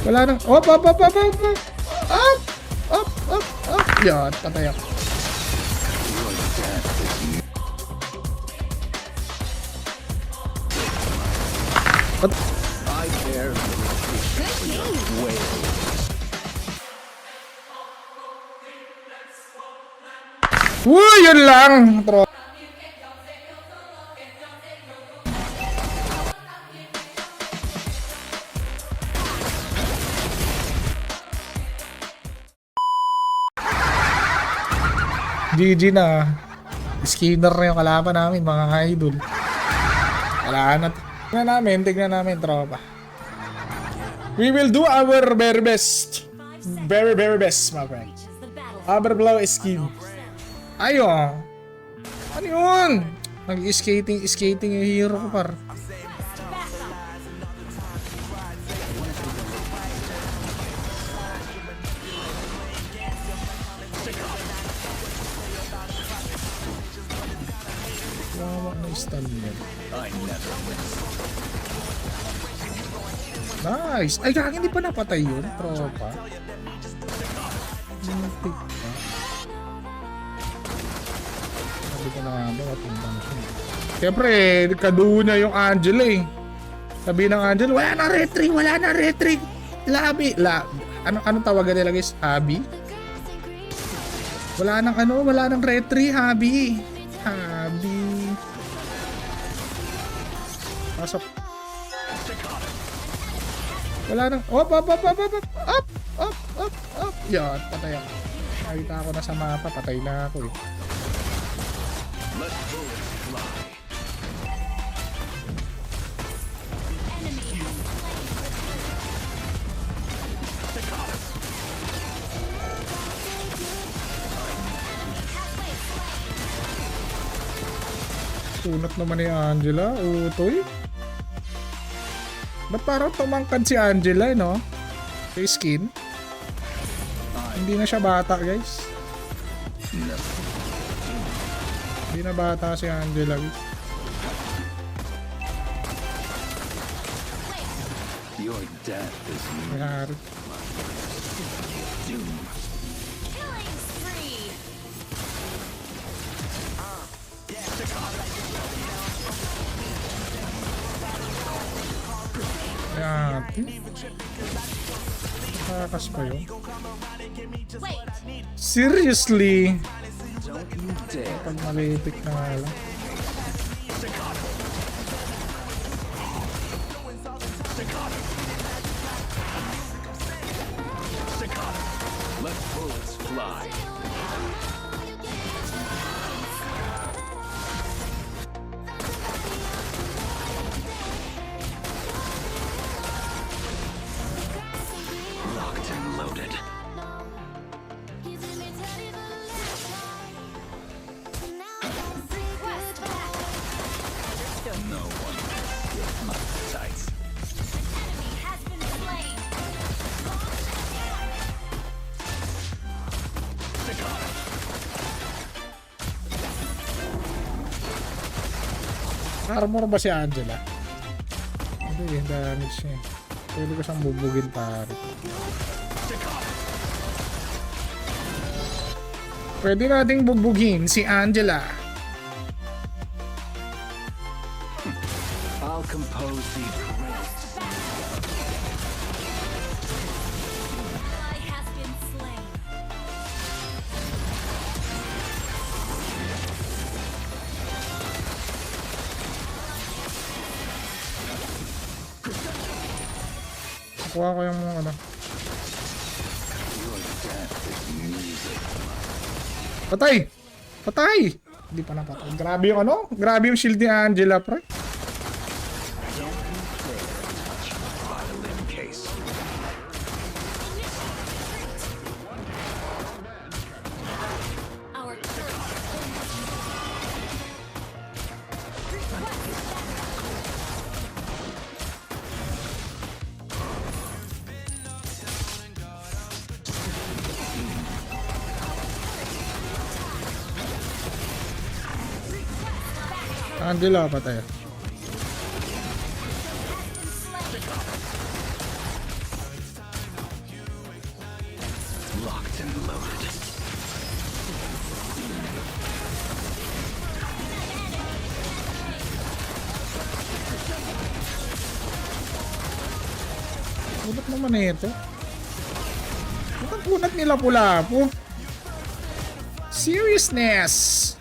Wala nang... Op, op, op, op, op, op. Up, up, up, up. Yan, patay ako. Uy, yun lang. GG na. Skinner na yung kalaban namin, mga idol. Wala na. Tignan namin, tropa. We will do our very best. Very, very best, my friend. Overblow skin. Ayun. Ano yun? Nag-skating yung hero ko, par. Stun yan. Nice! Ay, kaya hindi pa napatay yun, tropa. Muntik pa. Sabi ko na nga ba, matimbang siya. Siyempre, kaduo niya yung Angela eh. Sabi ng Angela, wala na retry, wala na retry. Labi. Anong tawagan nila guys? Habi? Wala nang retry, Habi. Habi. Pasok. Wala nang... Op, op, op, op, op, op, op, op, op, op. Yan, patay ako. Nakita ako na sa mapa, patay na ako eh. Tunat naman ni Angela, utoy. Ba't parang tumangkad si Angela, no? Sa skin. Hindi na siya bata, guys. Hindi na bata si Angela, guys. Your death is Nangyari. Ayan. Nakakas pa yun. Seriously? Pag malitik na nga lang. Let bullets fly. Locked and loaded. No one gets my sights. Armor ba si Angela? Hindi, damage niya. Pwede ko siyang bubugin pare. Pwede nating bubugin si Angela. I'll compose the Kuha ko yung ano. Patay! Patay! Hindi pa napatay. Grabe yung ano? Grabe yung shield ni Angela, pre. Angela, patay. Locked and loaded. Kunat naman na ito. Ba't ang kunat nila pula po? Seriousness!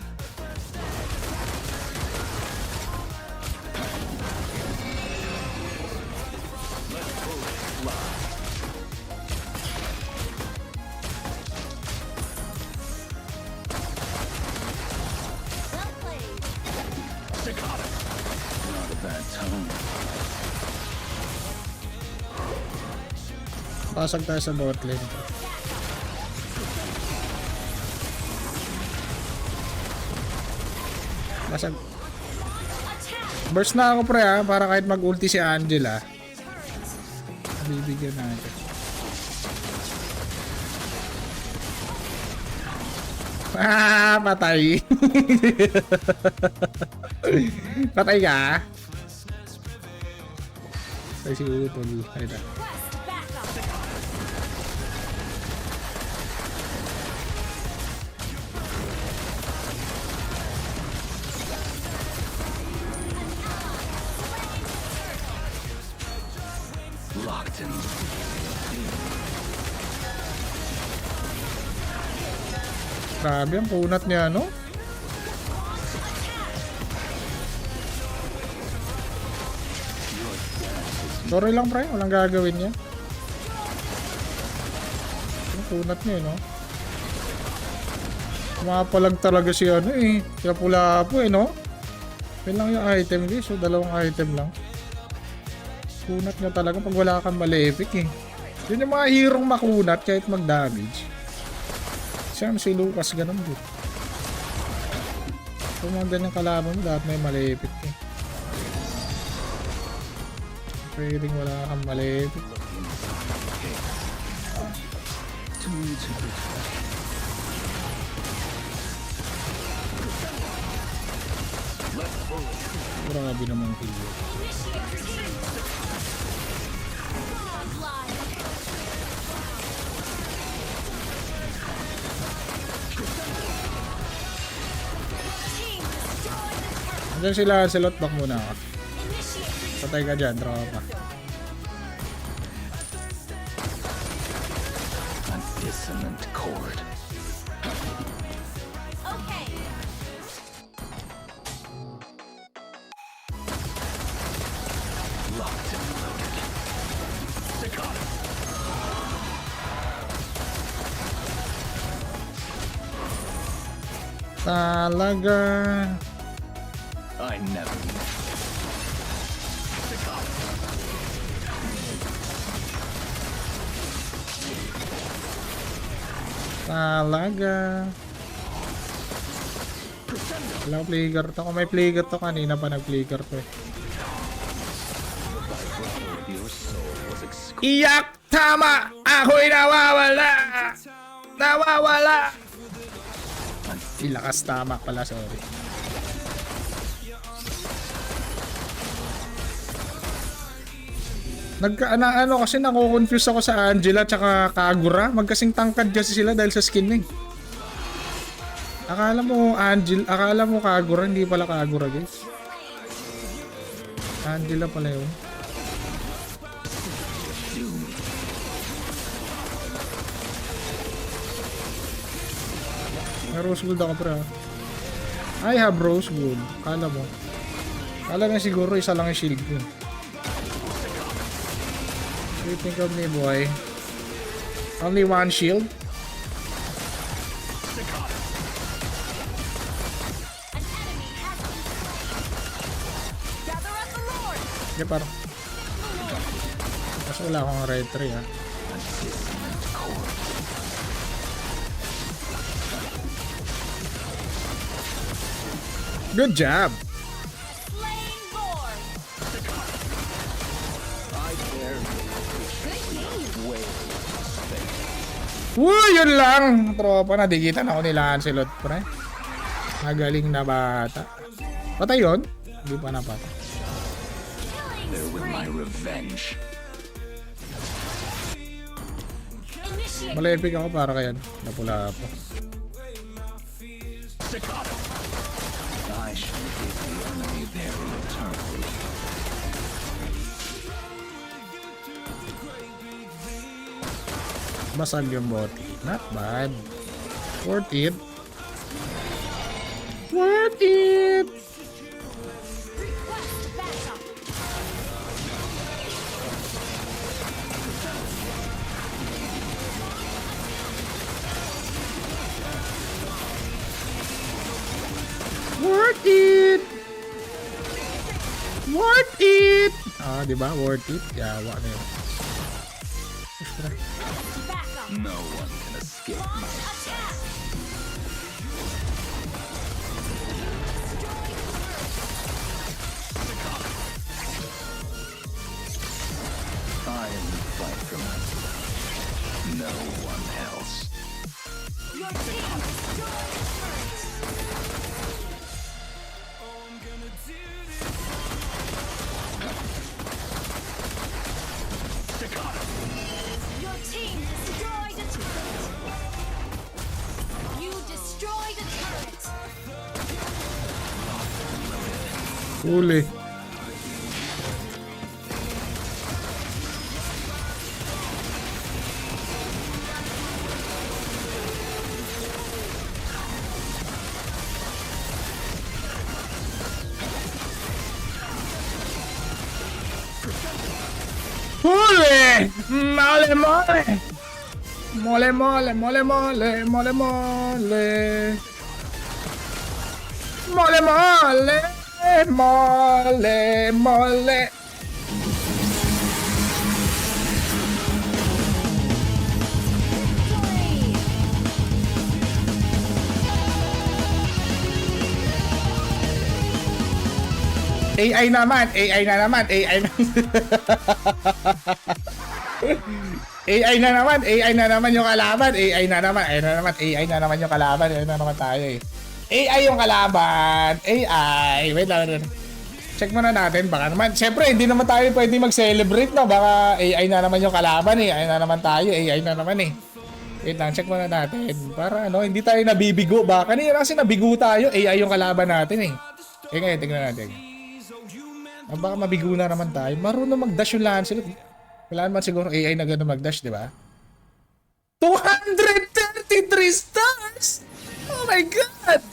Staccato. Not a bad tone. Pasag tayo sa bot lane. Pasag. Burst na ako pre ha, para kahit mag-ulti si Angela. Bibigyan natin. Ah, patay. Patay ka? Patay si Utol. Halika. Locked and Grabe ang kunat niya, no? Sorry lang, pre. Walang gagawin niya. Ang kunat niya, no? Kumapalag talaga si ano, eh. Kaya pula po, eh, no? Yan lang yung item, guys. So, dalawang item lang. Kunat niya talaga pag wala kang malefic, eh. Yun yung mga hero makunat kahit mag-damage. Siyam si Lucas, ganun din. Kung mga ganyang kalaban mo, lahat may malefic, eh. Pwedeng wala kang malefic. Grabe naman kill. Andiyan sila, Lancelot, back muna ako. Patay ka dyan, tropa. an dissonant chord. Locked and loaded. Staccato. Talaga. I never knew. Talaga. Wala ko flicker to. Kung may flicker to, kanina pa nag-flicker to, eh. Your soul was exquisite. Iyak! Tama! Ako'y nawawala! Nawawala! Ilakas tama pala, sorry. Ano kasi nako-confuse ako sa Angela tsaka Kagura. Magkasing tangkad kasi sila dahil sa skin eh. Akala mo Kagura, hindi pala Kagura, guys. Angela pala yun. May Rosewood ako, pre. I have Rosewood. Kala mo. Kala na siguro isa lang yung shield ko. What do you think of me, boy? Only one shield? Okay, parang. Kasi wala akong red 3, ha. Good job! Woo! Yun lang! Tropa, nadikitan ako nila Lancelot, pre. Magaling na bata. Patay yun? Hindi pa napatay. bother with my revenge. Initiate. Malepik ako para kayan. Napula ako. Staccato! I shall give the enemy their return. Basag yung boti. Not bad. Worth it. Worth it! Request backup. Worth it! Worth it! Ah, di ba? Worth it. Yawa na yun. Backup. No one can escape my Attack. I am the fight for myself. No one else. Your team destroyed a turret. Your team destroyed a turret. You destroyed a turret. Huli. Huli! Mole mole! Mole mole mole mole mole mole. Mole mole mole mole. Victory. AI naman, AI na naman, AI na. AI na naman, AI na naman yung kalaban, AI na naman, AI na naman, AI na naman yung kalaban, AI na naman tayo eh. AI yung kalaban, AI, wait lang, wait lang. Check muna natin, baka naman, syempre hindi naman tayo pwede mag-celebrate no, baka AI na naman yung kalaban eh, AI na naman tayo, AI na naman eh. Wait lang, check muna natin, para ano, hindi tayo nabibigo, baka kanina kasi nabigo tayo, AI yung kalaban natin eh. Eh ngayon, tingnan natin. Ah, baka mabigo na naman tayo. Marunong mag-dash yung Lancelot. Wala naman siguro AI na gano'n mag-dash, di ba? 233 stars! Oh my God!